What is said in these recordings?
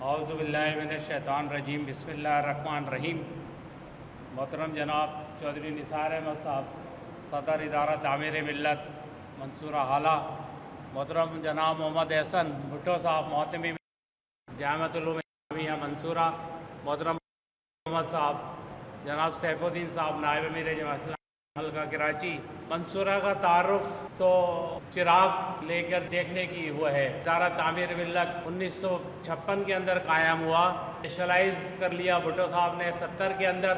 اعوذ باللہ من الشیطان الرجیم بسم اللہ الرحمن الرحیم۔ محترم جناب چودھری نثار احمد صاحب، صدر ادارہ تعمیر ملت منصورہ حالہ، محترم جناب محمد احسن بھٹو صاحب، محتمی جامعۃ العلوم اسلامیہ منصورہ، محترم محمد صاحب، جناب سیف الدین صاحب، نائب امیر جماعت اسلامی حلقہ کراچی۔ منصورہ کا تعارف تو چراغ لے کر دیکھنے کی وہ ہے۔ ادارہ تعمیر ملت 1956 کے اندر قائم ہوا، اسپیشلائز کر لیا بھٹو صاحب نے 70 کے اندر،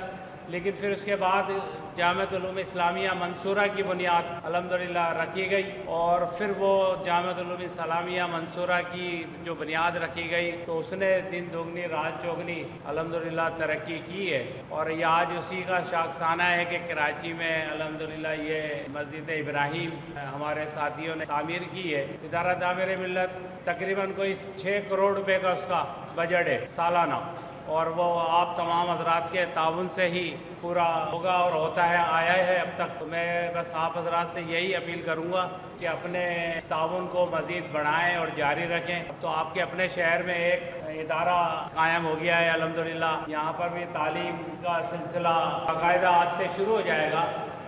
لیکن پھر اس کے بعد جامعۃ العلوم اسلامیہ منصورہ کی بنیاد الحمدللہ رکھی گئی، اور پھر وہ جامعۃ العلوم اسلامیہ منصورہ کی جو بنیاد رکھی گئی تو اس نے دن دوگنی رات چوگنی الحمدللہ ترقی کی ہے، اور یہ آج اسی کا شاخسانہ ہے کہ کراچی میں الحمدللہ یہ مسجد ابراہیم ہمارے ساتھیوں نے تعمیر کی ہے۔ ادارہ تعمیر ملت تقریباً کوئی 6 کروڑ روپے کا اس کا بجٹ ہے سالانہ، اور وہ آپ تمام حضرات کے تعاون سے ہی پورا ہوگا اور ہوتا ہے، آیا ہے اب تک۔ تو میں بس آپ حضرات سے یہی اپیل کروں گا کہ اپنے تعاون کو مزید بڑھائیں اور جاری رکھیں۔ تو آپ کے اپنے شہر میں ایک ادارہ قائم ہو گیا ہے الحمدللہ، یہاں پر بھی تعلیم کا سلسلہ باقاعدہ آج سے شروع ہو جائے گا،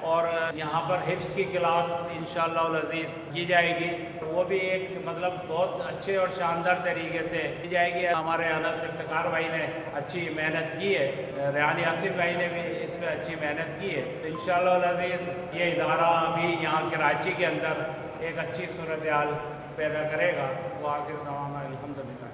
اور یہاں پر حفظ کی کلاس انشاءاللہ العزیز کی جائے گی، وہ بھی ایک مطلب بہت اچھے اور شاندار طریقے سے کی جائے گی۔ ہمارے انس افتخار بھائی نے اچھی محنت کی ہے، ریحان یاسین بھائی نے بھی اس پہ اچھی محنت کی ہے، تو انشاءاللہ العزیز یہ ادارہ بھی یہاں کراچی کے اندر ایک اچھی صورتحال پیدا کرے گا۔ وہ آخر تمام الحمدللہ۔